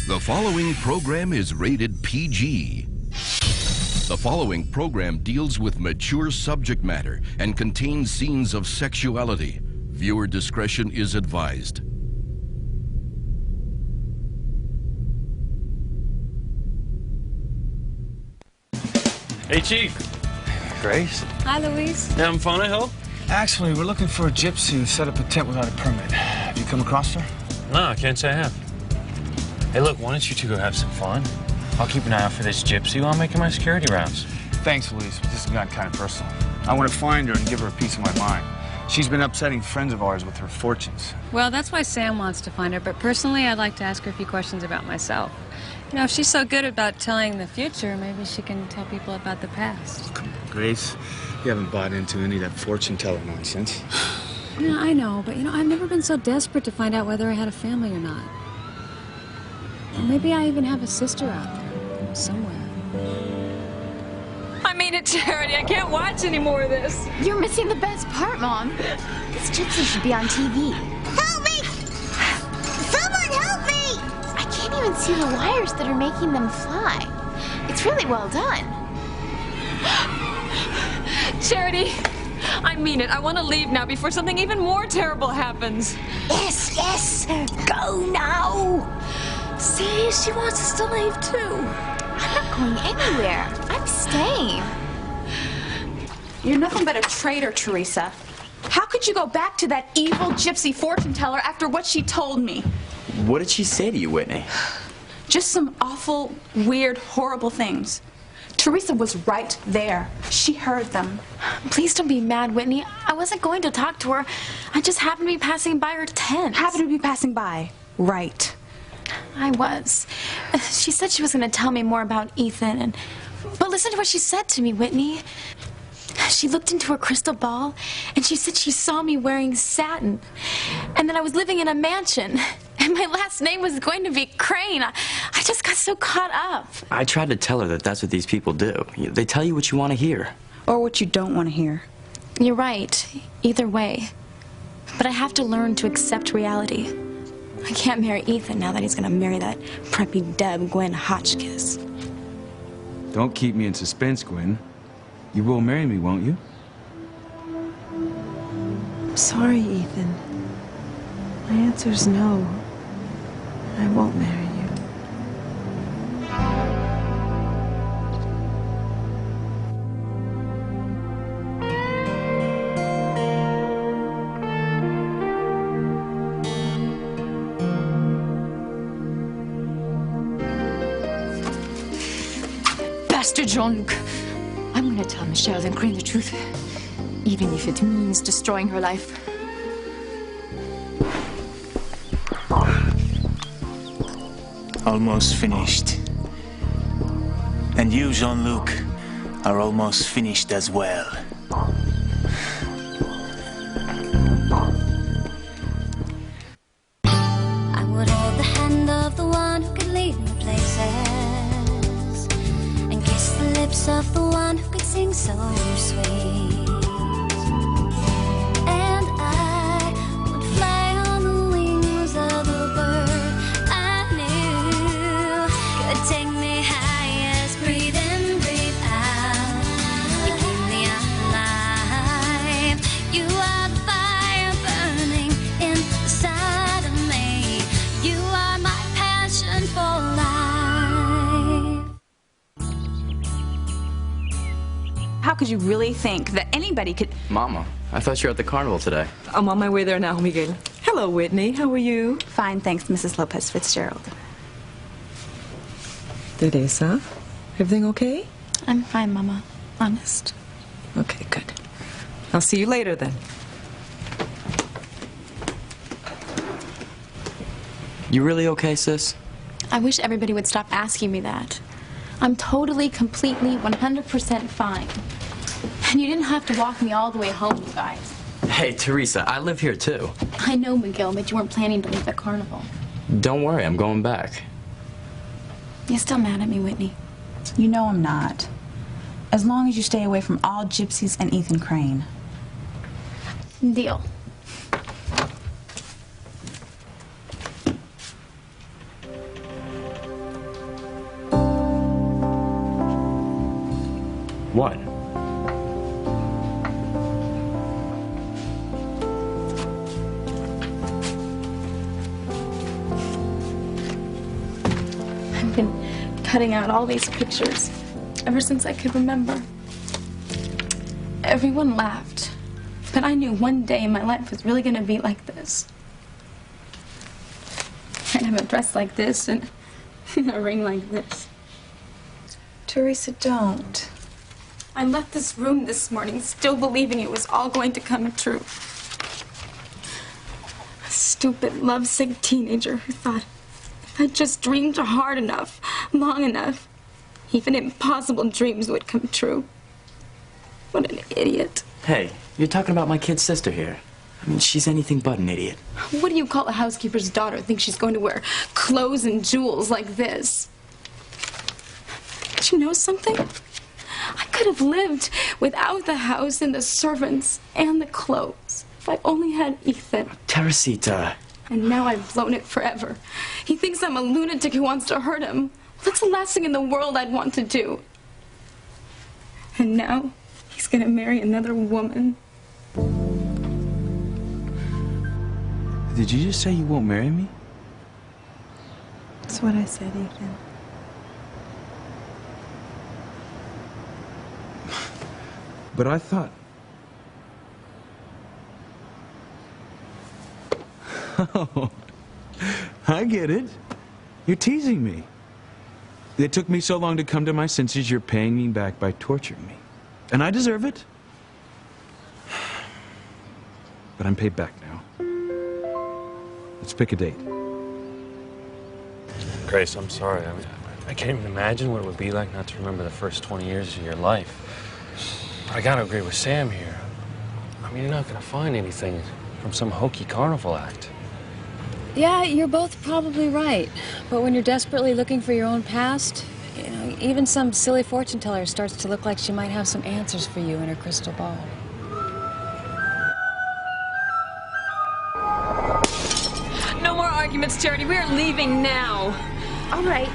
The following program is rated PG. The following program deals with mature subject matter and contains scenes of sexuality. Viewer discretion is advised. Hey, Chief. Grace. Hi, Louise. Yeah, I'm fine, I hope. Actually, we're looking for a gypsy who set up a tent without a permit. Have you come across her? No, I can't say I have. Hey, look, why don't you two go have some fun? I'll keep an eye out for this gypsy while I'm making my security rounds. Thanks, Louise, but this has gotten kind of personal. I want to find her and give her a piece of my mind. She's been upsetting friends of ours with her fortunes. Well, that's why Sam wants to find her, but personally, I'd like to ask her a few questions about myself. You know, if she's so good about telling the future, maybe she can tell people about the past. Come on, Grace. You haven't bought into any of that fortune teller nonsense. Yeah, I know, but, you know, I've never been so desperate to find out whether I had a family or not. Or maybe I even have a sister out there, somewhere. I mean it, Charity. I can't watch any more of this. You're missing the best part, Mom. This gypsy should be on TV. Help me! Someone help me! I can't even see the wires that are making them fly. It's really well done. Charity, I mean it. I want to leave now before something even more terrible happens. Yes, yes! Go now! See, she wants us to leave too. I'm not going anywhere. I'm staying. You're nothing but a traitor, Teresa. How could you go back to that evil gypsy fortune teller after what she told me? What did she say to you, Whitney? Just some awful, weird, horrible things. Teresa was right there. She heard them. Please don't be mad, Whitney. I wasn't going to talk to her. I just happened to be passing by her tent. Happened to be passing by. Right. I was. She said she was going to tell me more about Ethan, but listen to what she said to me, Whitney. She looked into her crystal ball, and she said she saw me wearing satin, and that I was living in a mansion, and my last name was going to be Crane. I just got so caught up. I tried to tell her that that's what these people do. They tell you what you want to hear. Or what you don't want to hear. You're right, either way. But I have to learn to accept reality. I can't marry Ethan now that he's going to marry that preppy Deb Gwen Hotchkiss. Don't keep me in suspense, Gwen. You will marry me, won't you? I'm sorry, Ethan. My answer's no. I won't marry you. Bastard Jean-Luc. I'm gonna tell Michelle and Crane the truth, even if it means destroying her life. Almost finished. And you, Jean-Luc, are almost finished as well. I would hold the hand of the one who could lead me places, and kiss the lips of the one who could sing so sweet. And I would fly on the wings of a bird I knew could take me highest. Breathe in, breathe out. You keep me alive. You are the fire burning inside of me. You are my passion for life. How could you really think that anybody could... Mama, I thought you were at the carnival today. I'm on my way there now, Miguel. Hello, Whitney. How are you? Fine, thanks, Mrs. Lopez Fitzgerald. Teresa, everything okay? I'm fine, Mama. Honest. Okay, good. I'll see you later then. You really okay, sis? I wish everybody would stop asking me that. I'm totally, completely, 100% fine. And you didn't have to walk me all the way home, you guys. Hey, Teresa, I live here too. I know, Miguel, but you weren't planning to leave the carnival. Don't worry, I'm going back. You're still mad at me, Whitney. You know I'm not. As long as you stay away from all gypsies and Ethan Crane. Deal. What? I've been cutting out all these pictures ever since I could remember. Everyone laughed, but I knew one day my life was really going to be like this. I'd have a dress like this and a ring like this. Teresa, don't. I left this room this morning still believing it was all going to come true. A stupid, lovesick teenager who thought if I just dreamed hard enough, long enough, even impossible dreams would come true. What an idiot. Hey, you're talking about my kid sister here. I mean, she's anything but an idiot. What do you call a housekeeper's daughter think she's going to wear clothes and jewels like this? But you know something? I could have lived without the house and the servants and the clothes if I only had Ethan. Teresita. And now I've blown it forever. He thinks I'm a lunatic who wants to hurt him. That's the last thing in the world I'd want to do. And now he's gonna marry another woman. Did you just say you won't marry me? That's what I said, Ethan. But I thought... Oh, I get it. You're teasing me. It took me so long to come to my senses, you're paying me back by torturing me. And I deserve it. But I'm paid back now. Let's pick a date. Grace, I'm sorry. I can't even imagine what it would be like not to remember the first 20 years of your life. But I gotta agree with Sam here. I mean, you're not gonna find anything from some hokey carnival act. Yeah, you're both probably right. But when you're desperately looking for your own past, you know, even some silly fortune teller starts to look like she might have some answers for you in her crystal ball. No more arguments, Charity. We're leaving now. All right.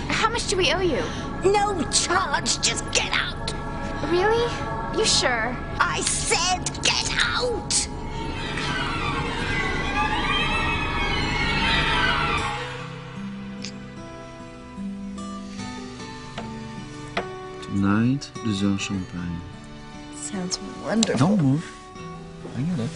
How much do we owe you? No charge, just get out. Really? You sure? I said get out. Tonight, 2 heures champagne. Sounds wonderful. Don't move. I get it.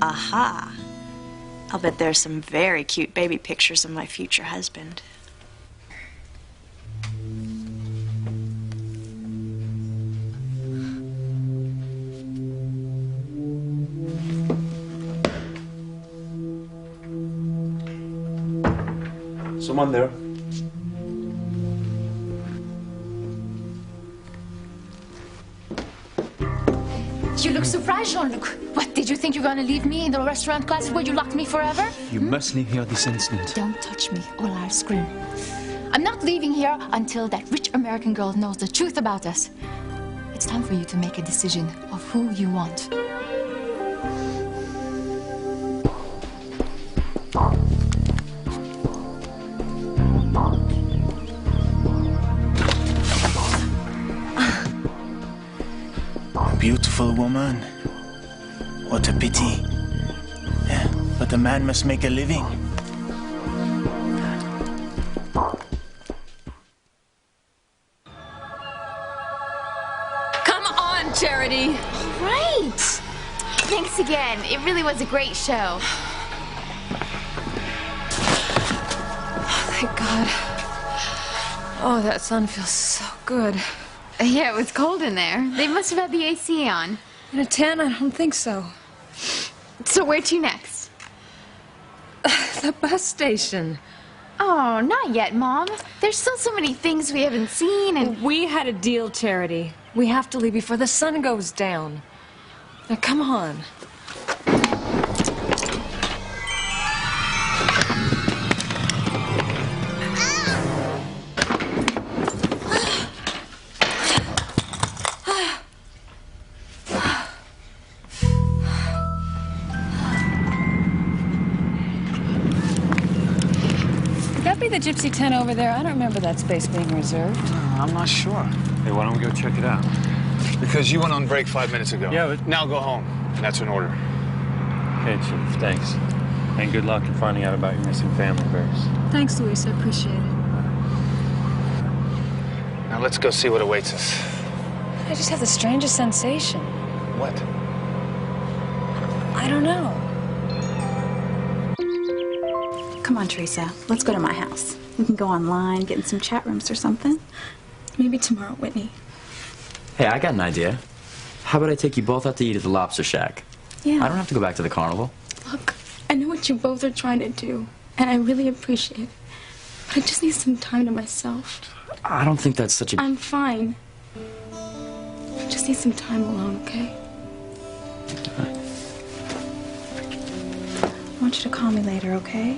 Aha. I'll bet there's some very cute baby pictures of my future husband. Someone there. You look surprised, Jean-Luc. What, did you think you're gonna leave me in the restaurant closet where you locked me forever? You must leave here this instant. Don't touch me or I'll scream. I'm not leaving here until that rich American girl knows the truth about us. It's time for you to make a decision of who you want. Beautiful woman. What a pity. Yeah, but a man must make a living. Come on, Charity. Right. Thanks again. It really was a great show. Thank God. Oh, that sun feels so good. Yeah, it was cold in there. They must have had the AC on. In a tent, I don't think so. So where to next? The bus station. Oh, not yet, Mom. There's still so many things we haven't seen, and... We had a deal, Charity. We have to leave before the sun goes down. Now, come on. The Gypsy tent over there. I don't remember that space being reserved. I'm not sure. Hey, why don't we go check it out? Because you went on break 5 minutes ago. Yeah, but... Now go home. And that's an order. Okay, Chief, thanks. And good luck in finding out about your missing family members. Thanks, Luis. I appreciate it. Now let's go see what awaits us. I just have the strangest sensation. What? I don't know. Come on, Teresa. Let's go to my house. We can go online, get in some chat rooms or something. Maybe tomorrow, Whitney. Hey, I got an idea. How about I take you both out to eat at the Lobster Shack? Yeah. I don't have to go back to the carnival. Look, I know what you both are trying to do, and I really appreciate it. But I just need some time to myself. I don't think that's such a... I'm fine. I just need some time alone, okay? I want you to call me later, okay?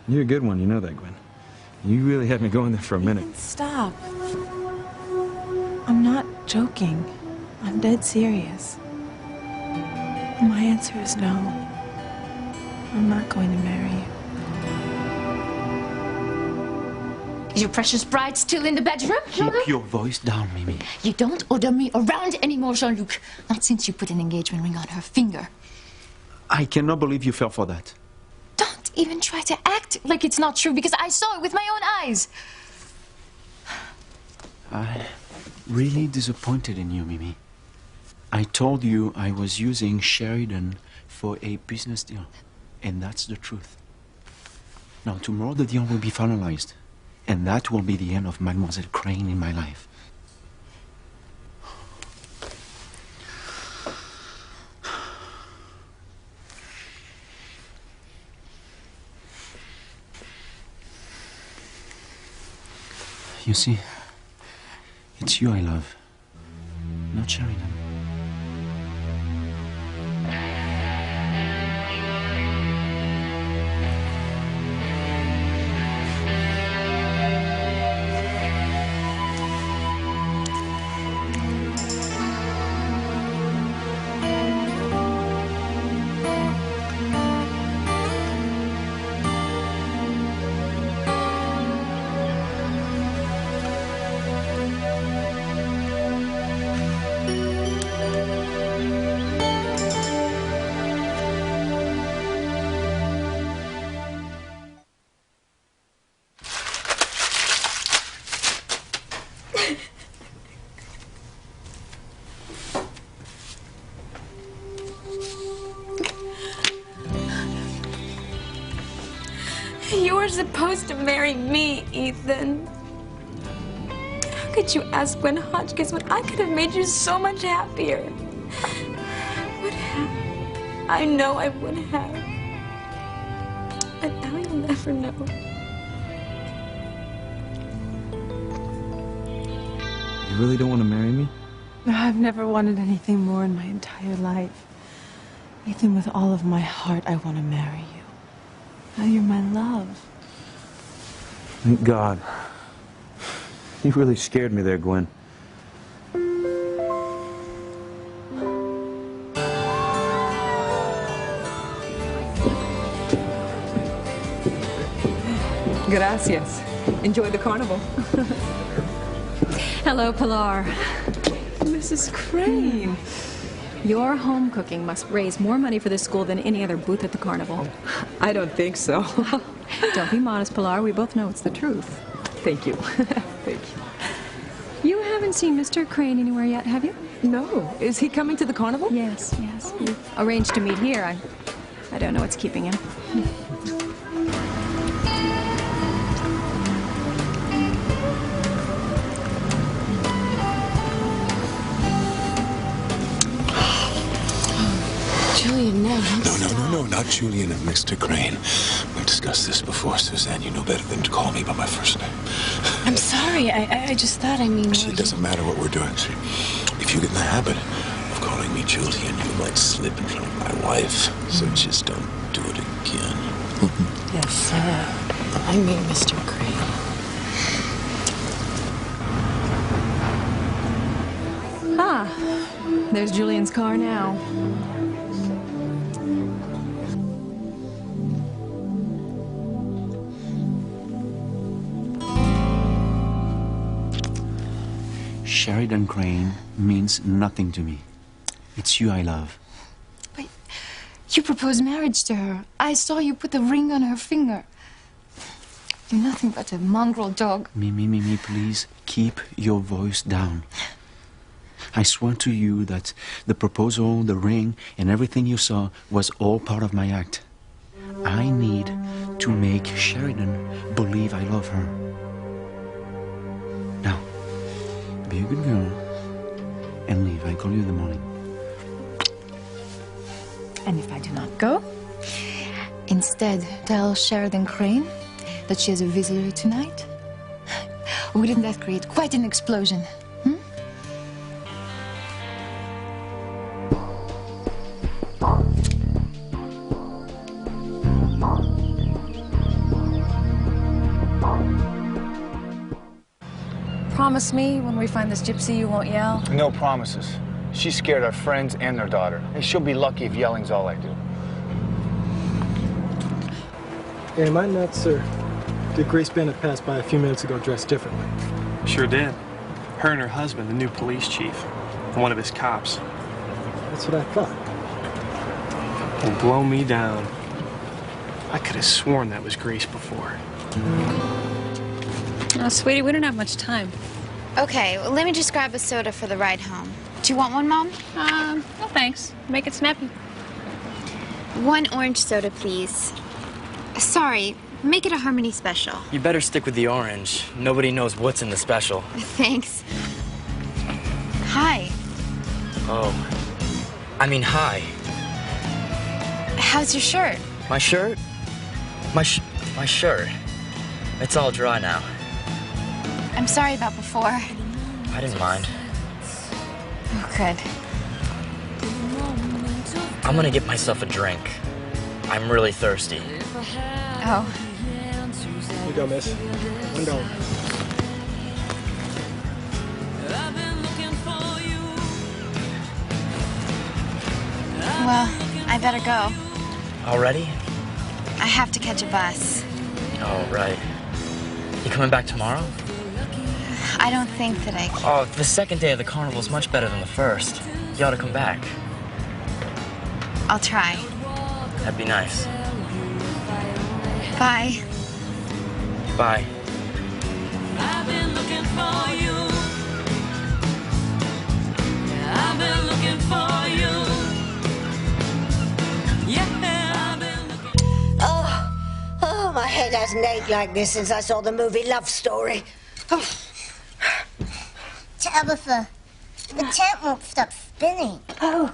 You're a good one, you know that, Gwen. You really had me going there for a minute. Stop. I'm not joking. I'm dead serious. My answer is no. I'm not going to marry you. Is your precious bride still in the bedroom? Keep your voice down, Mimi. You don't order me around anymore, Jean-Luc. Not since you put an engagement ring on her finger. I cannot believe you fell for that. Don't even try to act like it's not true, because I saw it with my own eyes. I'm really disappointed in you, Mimi. I told you I was using Sheridan for a business deal, and that's the truth. Now, tomorrow the deal will be finalized, and that will be the end of Mademoiselle Crane in my life. You see, it's you I love, not Sheridan. You were supposed to marry me, Ethan. How could you ask Gwen Hotchkiss when I could have made you so much happier? I would have. I know I would have. But now you'll never know. You really don't want to marry me? No, I've never wanted anything more in my entire life. Ethan, with all of my heart, I want to marry you. Now you're my love. Thank God. You really scared me there, Gwen. Gracias. Enjoy the carnival. Hello, Pilar. Mrs. Crane. Your home cooking must raise more money for this school than any other booth at the carnival. I don't think so. Don't be modest, Pilar. We both know it's the truth. Thank you. Thank you. You haven't seen Mr. Crane anywhere yet, have you? No. Is he coming to the carnival? Yes, yes. We arranged to meet here. I don't know what's keeping him. Julian, no. No, not Julian and Mr. Crane. We've discussed this before, Suzanne. You know better than to call me by my first name. I'm sorry. I just thought, See, it doesn't matter what we're doing. See, if you get in the habit of calling me Julian, you might slip in front of my wife. So just don't do it again. Yes, I mean Mr. Crane. Ah, there's Julian's car now. Sheridan Crane means nothing to me. It's you I love. But you proposed marriage to her. I saw you put the ring on her finger. You're nothing but a mongrel dog. Mimi, please keep your voice down. I swear to you that the proposal, the ring, and everything you saw was all part of my act. I need to make Sheridan believe I love her. Now, be a good girl and leave. I call you in the morning. And if I do not go, instead tell Sheridan Crane that she has a visitor tonight? Wouldn't that create quite an explosion? Promise me when we find this gypsy you won't yell? No promises. She's scared our friends and their daughter. And she'll be lucky if yelling's all I do. Hey, am I nuts, or did Grace Bennett pass by a few minutes ago dressed differently? Sure did. Her and her husband, the new police chief, one of his cops. That's what I thought. Will blow me down. I could have sworn that was Grace before. Oh, sweetie, we don't have much time. Okay, well, let me just grab a soda for the ride home. Do you want one, Mom? No thanks. Make it snappy. One orange soda, please. Sorry, make it a Harmony special. You better stick with the orange. Nobody knows what's in the special. Thanks. Hi. Oh. I mean, hi. How's your shirt? My shirt? My shirt. It's all dry now. I'm sorry about before. I didn't mind. Oh, good. I'm gonna get myself a drink. I'm really thirsty. Oh. Here you go, miss. $1. Well, I better go. Already? I have to catch a bus. Oh, right. You coming back tomorrow? I don't think that I can. Oh, the second day of the carnival is much better than the first. You ought to come back. I'll try. That'd be nice. Bye. Bye. I've been looking for you. I've been looking for you. Yeah, I've been looking. Oh, my head hasn't ached like this since I saw the movie Love Story. Tabitha, the tent won't stop spinning. Oh,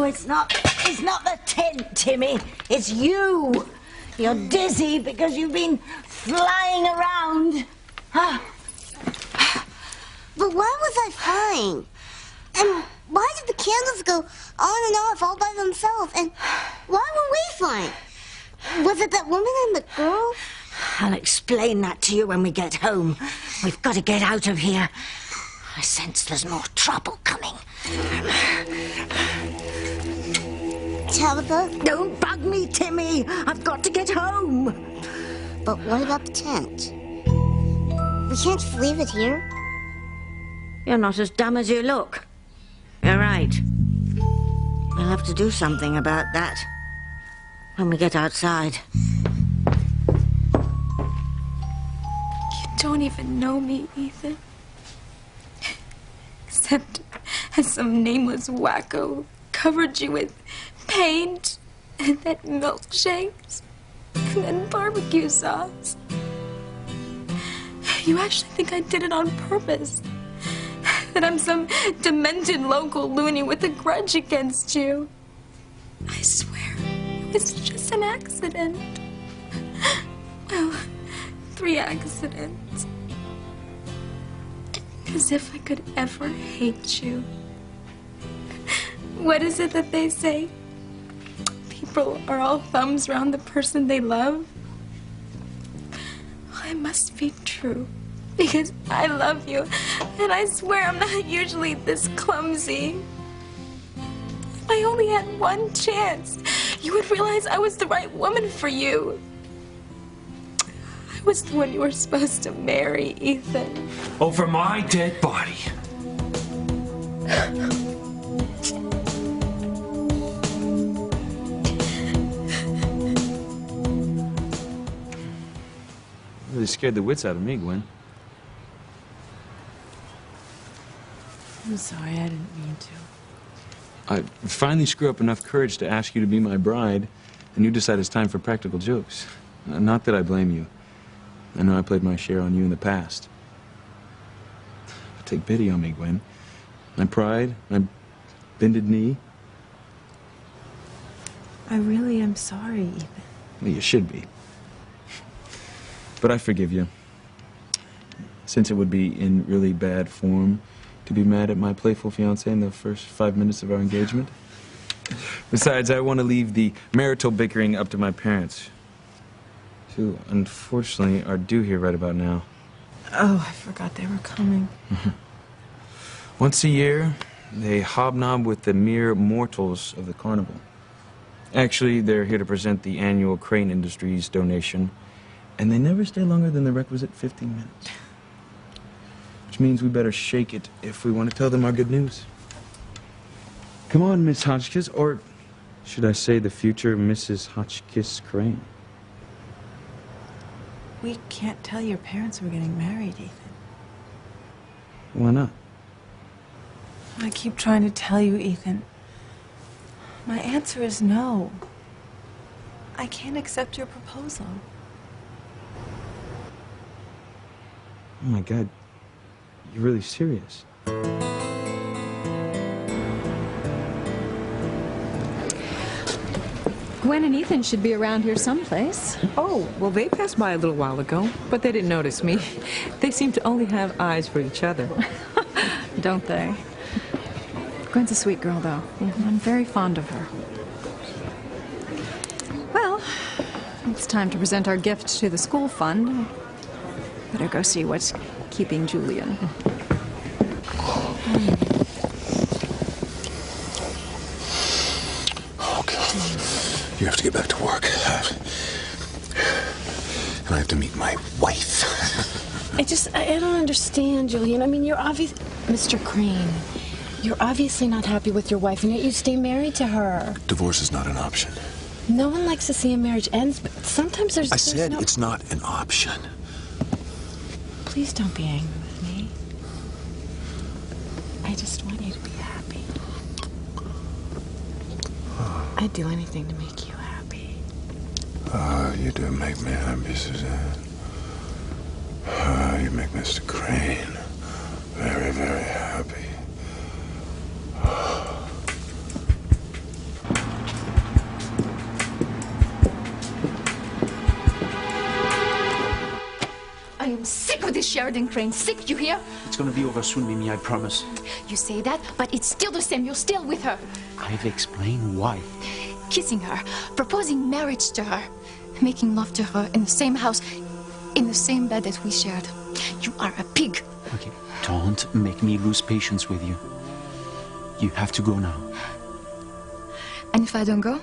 it's not the tent, Timmy. It's you. You're dizzy because you've been flying around. But why was I flying? And why did the candles go on and off all by themselves? And why were we flying? Was it that woman and the girl? I'll explain that to you when we get home. We've got to get out of here. I sense there's more trouble coming. Tabitha? Don't bug me, Timmy. I've got to get home. But what about the tent? We can't just leave it here. You're not as dumb as you look. You're right. We'll have to do something about that when we get outside. You don't even know me, Ethan. except as some nameless wacko covered you with paint and then milkshakes and then barbecue sauce. You actually think I did it on purpose? That I'm some demented local loony with a grudge against you? I swear, it was just an accident. Well, 3 accidents. As if I could ever hate you. What is it that they say? People are all thumbs around the person they love? Well, it must be true. Because I love you, and I swear I'm not usually this clumsy. If I only had one chance, you would realize I was the right woman for you. I was the one you were supposed to marry, Ethan. Over my dead body. Really scared the wits out of me, Gwen. I'm sorry, I didn't mean to. I finally screw up enough courage to ask you to be my bride, and you decide it's time for practical jokes. Not that I blame you. I know I played my share on you in the past. But take pity on me, Gwen. My pride, my bended knee. I really am sorry, Ethan. Well, you should be. But I forgive you. Since it would be in really bad form to be mad at my playful fiancé in the first 5 minutes of our engagement. Besides, I want to leave the marital bickering up to my parents, who unfortunately are due here right about now. Oh, I forgot they were coming. Once a year, they hobnob with the mere mortals of the carnival. Actually, they're here to present the annual Crane Industries donation, and they never stay longer than the requisite 15 minutes. Which means we better shake it if we want to tell them our good news. Come on, Miss Hotchkiss, or should I say the future Mrs. Hotchkiss Crane? We can't tell your parents we're getting married, Ethan. Why not? I keep trying to tell you, Ethan. My answer is no. I can't accept your proposal. Oh my God, you're really serious. Gwen and Ethan should be around here someplace. Oh, well, they passed by a little while ago, but they didn't notice me. They seem to only have eyes for each other. Don't they? Gwen's a sweet girl, though. I'm very fond of her. Well, it's time to present our gift to the school fund. Better go see what's keeping Julian. You have to get back to work. And I have to meet my wife. I don't understand, Julian. I mean, you're obvious... Mr. Crane, you're obviously not happy with your wife, and yet you stay married to her. Divorce is not an option. No one likes to see a marriage end, but sometimes there's... I said it's not an option. Please don't be angry with me. I just want you to be happy. I'd do anything to make you happy. Oh, you do make me happy, Suzanne. Oh, you make Mr. Crane very, very happy. I am sick of this Sheridan Crane. Sick, you hear? It's gonna be over soon, Mimi, I promise. You say that, but it's still the same. You're still with her. I've explained why. Kissing her, proposing marriage to her, making love to her in the same house, in the same bed that we shared. You are a pig. Okay, don't make me lose patience with you. You have to go now. And if I don't go?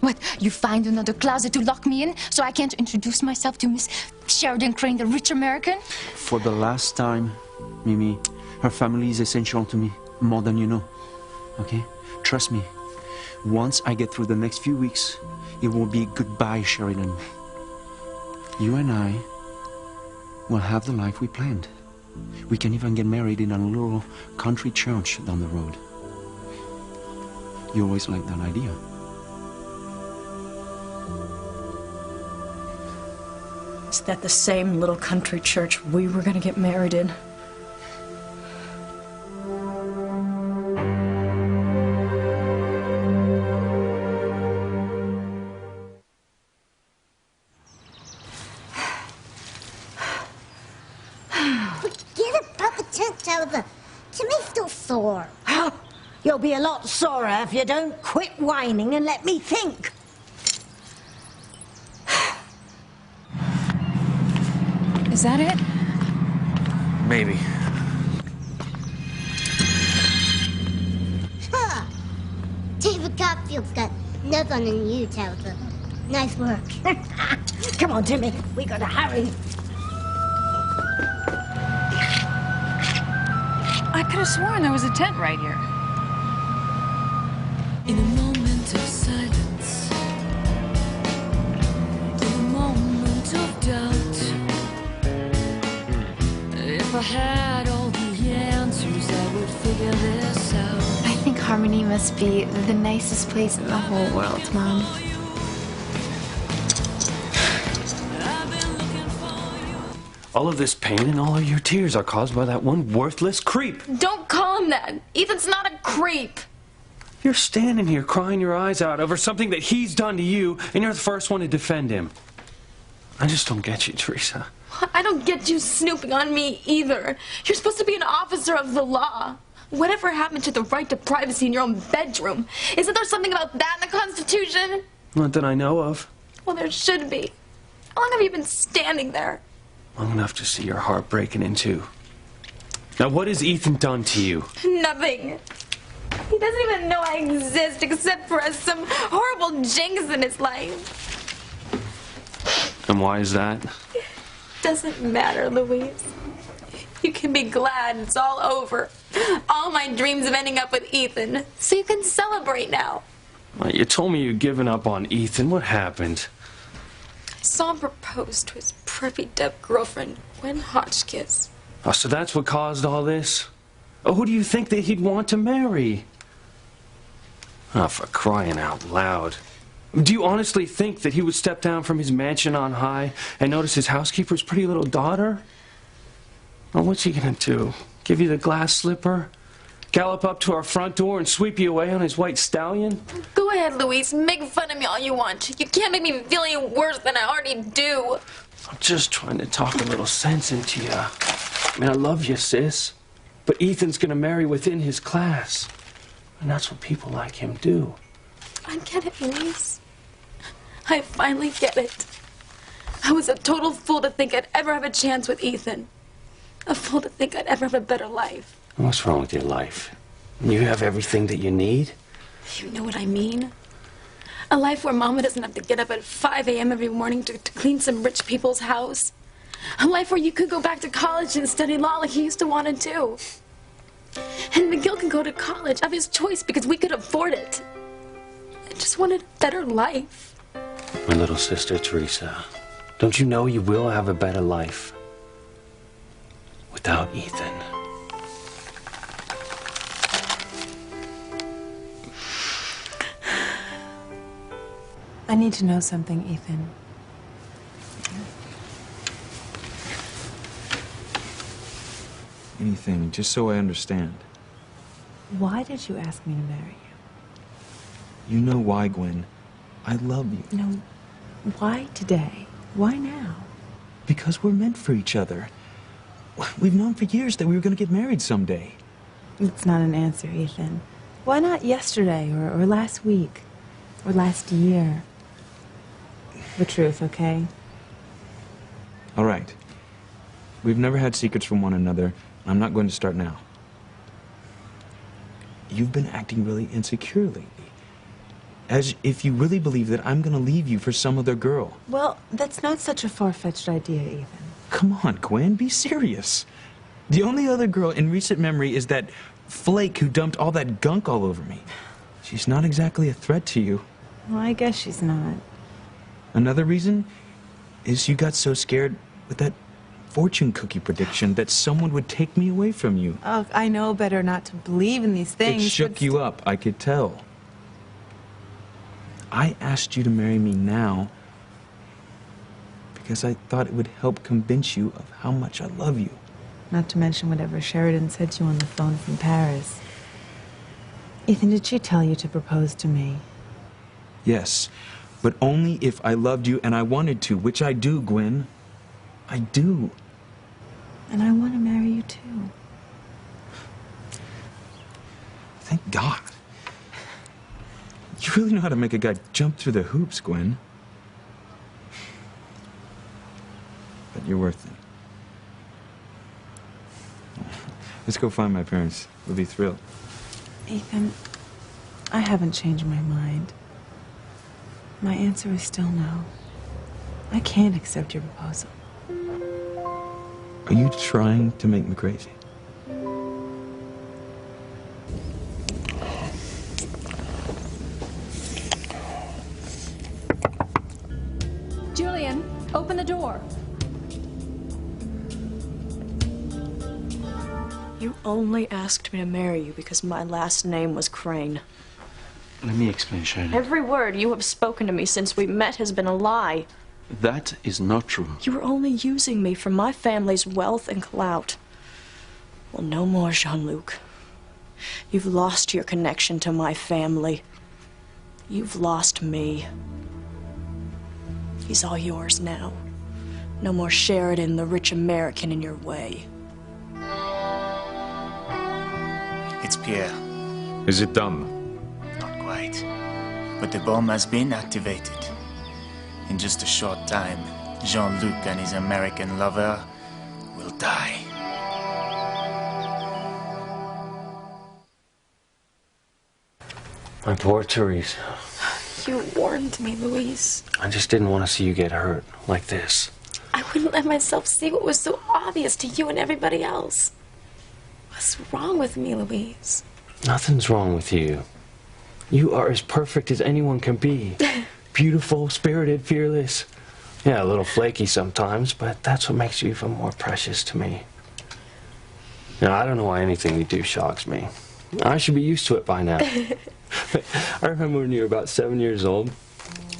What, you find another closet to lock me in so I can't introduce myself to Miss Sheridan Crane, the rich American? For the last time, Mimi, her family is essential to me, more than you know. Okay? Trust me. Once I get through the next few weeks, it will be goodbye, Sheridan. You and I will have the life we planned. We can even get married in a little country church down the road. You always liked that idea. Is that the same little country church we were gonna get married in? Get a proper church out of Timmy's still sore. You'll be a lot sorer if you don't quit whining and let me think. Is that it? Maybe. Huh. David Garfield's got nothing in you, Tabitha. Nice work. Come on, Timmy. We gotta hurry. I could have sworn there was a tent right here. In a moment of silence, in a moment of doubt, if I had all the answers, I would figure this out. I think Harmony must be the nicest place in the whole world, Mom. All of this pain and all of your tears are caused by that one worthless creep. Don't call him that. Ethan's not a creep. You're standing here crying your eyes out over something that he's done to you, and you're the first one to defend him. I just don't get you, Teresa. I don't get you snooping on me either. You're supposed to be an officer of the law. Whatever happened to the right to privacy in your own bedroom? Isn't there something about that in the Constitution? Not that I know of. Well, there should be. How long have you been standing there? Long enough to see your heart breaking in two. Now, what has Ethan done to you? Nothing. He doesn't even know I exist except for some horrible jinx in his life. And why is that? Doesn't matter, Louise. You can be glad it's all over. All my dreams of ending up with Ethan. So you can celebrate now. Well, you told me you'd given up on Ethan. What happened? I saw him propose to his preppy deaf girlfriend, Gwen Hotchkiss. Oh, so that's what caused all this? Oh, who do you think that he'd want to marry? Oh, for crying out loud. Do you honestly think that he would step down from his mansion on high and notice his housekeeper's pretty little daughter? Well, what's he gonna do? Give you the glass slipper? Gallop up to our front door and sweep you away on his white stallion? Go ahead, Louise. Make fun of me all you want. You can't make me feel any worse than I already do. I'm just trying to talk a little sense into you. I mean, I love you, sis. But Ethan's gonna marry within his class. And that's what people like him do. I get it, Louise. I finally get it. I was a total fool to think I'd ever have a chance with Ethan. A fool to think I'd ever have a better life. What's wrong with your life? You have everything that you need? You know what I mean? A life where Mama doesn't have to get up at 5 a.m. every morning to clean some rich people's house. A life where you could go back to college and study law like you used to want to do. And Miguel can go to college of his choice because we could afford it. I just wanted a better life. My little sister, Teresa, don't you know you will have a better life without Ethan? I need to know something, Ethan. Anything, just so I understand. Why did you ask me to marry you? You know why, Gwen. I love you. No, why today? Why now? Because we're meant for each other. We've known for years that we were going to get married someday. It's not an answer, Ethan. Why not yesterday or last week or last year? The truth, okay? All right. We've never had secrets from one another. I'm not going to start now. You've been acting really insecure lately. As if you really believe that I'm going to leave you for some other girl. Well, that's not such a far-fetched idea, Ethan. Come on, Gwen, be serious. The only other girl in recent memory is that flake who dumped all that gunk all over me. She's not exactly a threat to you. Well, I guess she's not. Another reason is you got so scared with that fortune cookie prediction that someone would take me away from you. Oh, I know better not to believe in these things. It shook you up, I could tell. I asked you to marry me now because I thought it would help convince you of how much I love you. Not to mention whatever Sheridan said to you on the phone from Paris. Ethan, did she tell you to propose to me? Yes, but only if I loved you and I wanted to, which I do, Gwen. I do. And I want to marry you too. Thank God. You really know how to make a guy jump through the hoops, Gwen. But you're worth it. Let's go find my parents. We'll be thrilled. Ethan, I haven't changed my mind. My answer is still no. I can't accept your proposal. Are you trying to make me crazy? Julian, open the door. You only asked me to marry you because my last name was Crane. Let me explain, Sheridan. Every word you have spoken to me since we met has been a lie. That is not true. You were only using me for my family's wealth and clout. Well, no more, Jean-Luc. You've lost your connection to my family. You've lost me. He's all yours now. No more Sheridan, the rich American, in your way. It's Pierre. Is it done? Not quite. But the bomb has been activated. In just a short time, Jean-Luc and his American lover will die. My poor Therese. You warned me, Louise. I just didn't want to see you get hurt like this. I wouldn't let myself see what was so obvious to you and everybody else. What's wrong with me, Louise? Nothing's wrong with you. You are as perfect as anyone can be. Beautiful, spirited, fearless. Yeah, a little flaky sometimes, but that's what makes you even more precious to me. Now, I don't know why anything you do shocks me. I should be used to it by now. I remember when you were about 7 years old,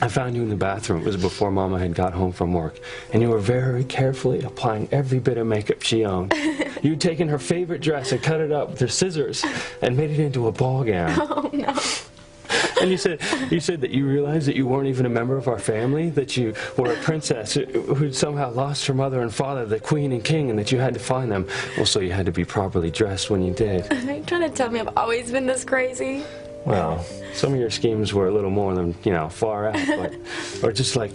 I found you in the bathroom. It was before Mama had got home from work. And you were very carefully applying every bit of makeup she owned. You'd taken her favorite dress and cut it up with her scissors and made it into a ball gown. Oh, no. And you said that you realized that you weren't even a member of our family, that you were a princess who'd somehow lost her mother and father, the queen and king, and that you had to find them. Well, so you had to be properly dressed when you did. Are you trying to tell me I've always been this crazy? Well, some of your schemes were a little more than, far out, but, or just like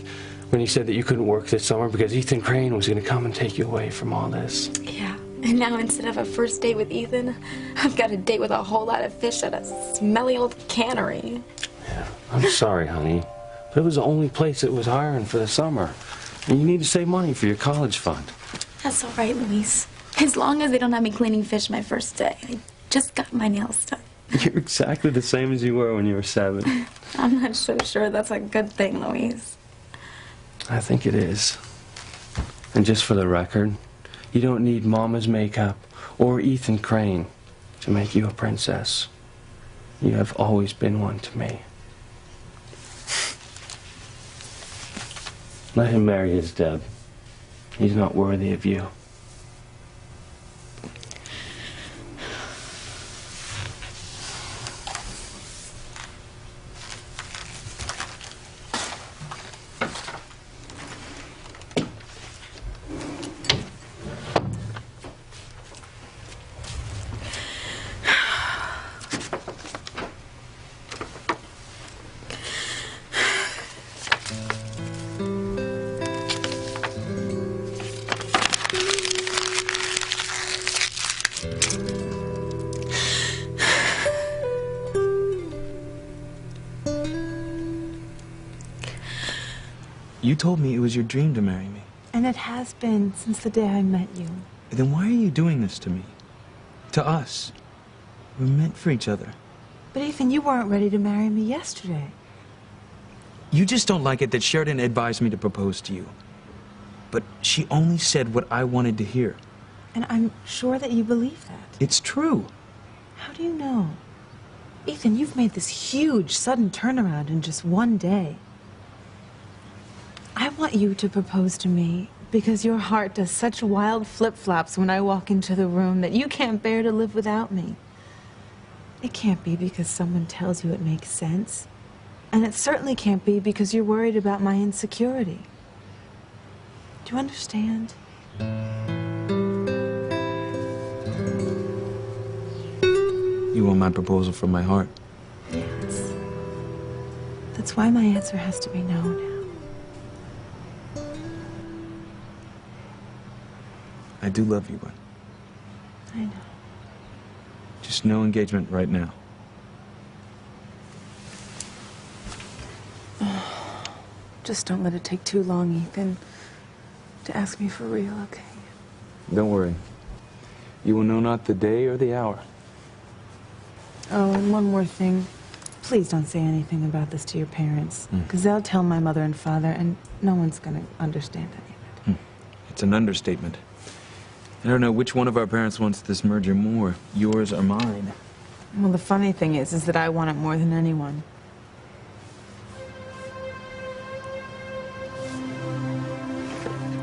when you said that you couldn't work this summer because Ethan Crane was going to come and take you away from all this. Yeah, and now instead of a first date with Ethan, I've got a date with a whole lot of fish at a smelly old cannery. Yeah, I'm sorry, honey, but it was the only place that was hiring for the summer. And you need to save money for your college fund. That's all right, Louise. As long as they don't have me cleaning fish my first day. I just got my nails done. You're exactly the same as you were when you were 7. I'm not so sure that's a good thing, Louise. I think it is. And just for the record, you don't need Mama's makeup or Ethan Crane to make you a princess. You have always been one to me. Let him marry his Deb. He's not worthy of you. You told me it was your dream to marry me. And it has been since the day I met you. Then why are you doing this to me? To us? We're meant for each other. But Ethan, you weren't ready to marry me yesterday. You just don't like it that Sheridan advised me to propose to you. but she only said what I wanted to hear. And I'm sure that you believe that. It's true. How do you know? Ethan, you've made this huge, sudden turnaround in just one day. I want you to propose to me because your heart does such wild flip-flops when I walk into the room that you can't bear to live without me. It can't be because someone tells you it makes sense. And it certainly can't be because you're worried about my insecurity. Do you understand? You want my proposal from my heart? Yes. That's why my answer has to be no now. I do love you, but I know. just no engagement right now. Just don't let it take too long, Ethan, to ask me for real, okay? Don't worry. You will know not the day or the hour. Oh, and one more thing. Please don't say anything about this to your parents, because they'll tell my mother and father, and no one's going to understand any of it. It's an understatement. I don't know which one of our parents wants this merger more, yours or mine. Well, the funny thing is that I want it more than anyone.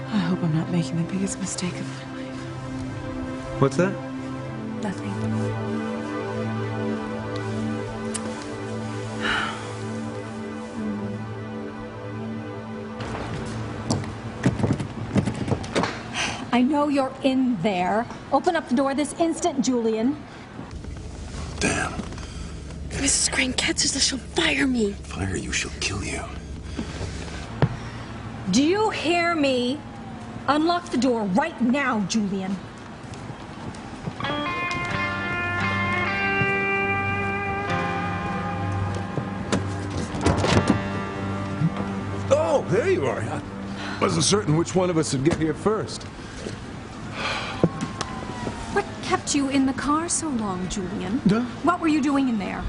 I hope I'm not making the biggest mistake of my life. What's that? Nothing. I know you're in there. Open up the door this instant, Julian. Damn. If Mrs. Crane catches us, she'll fire me. Fire you, she'll kill you. Do you hear me? Unlock the door right now, Julian. Oh, there you are. I wasn't certain which one of us would get here first. What kept you in the car so long, Julian? Huh? What were you doing in there?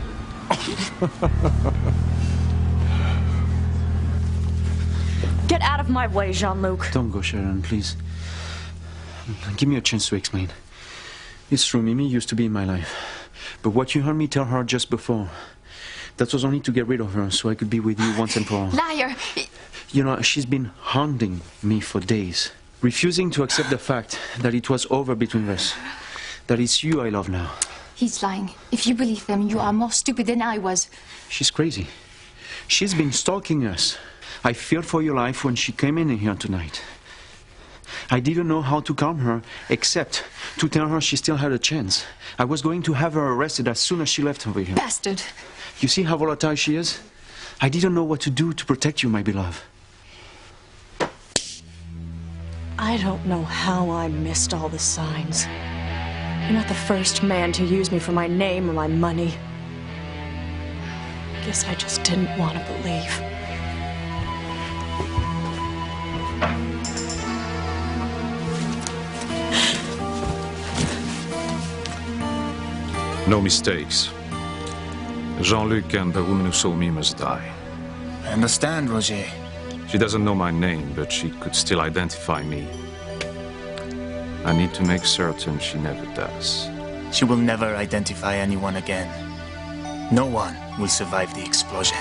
Get out of my way, Jean-Luc. Don't go, Sharon, please. Give me a chance to explain. It's true, Mimi used to be in my life. But what you heard me tell her just before, that was only to get rid of her so I could be with you once and for all. Liar! You know, she's been haunting me for days, refusing to accept the fact that it was over between us, that it's you I love now. He's lying. If you believe them, you are more stupid than I was. She's crazy. She's been stalking us. I feared for your life when she came in here tonight. I didn't know how to calm her, except to tell her she still had a chance. I was going to have her arrested as soon as she left over here. Bastard! You see how volatile she is? I didn't know what to do to protect you, my beloved. I don't know how I missed all the signs. You're not the first man to use me for my name or my money. Guess I just didn't want to believe. No mistakes. Jean-Luc and the woman who saw me must die. I understand, Roger. She doesn't know my name, but she could still identify me. I need to make certain she never does. She will never identify anyone again. No one will survive the explosion.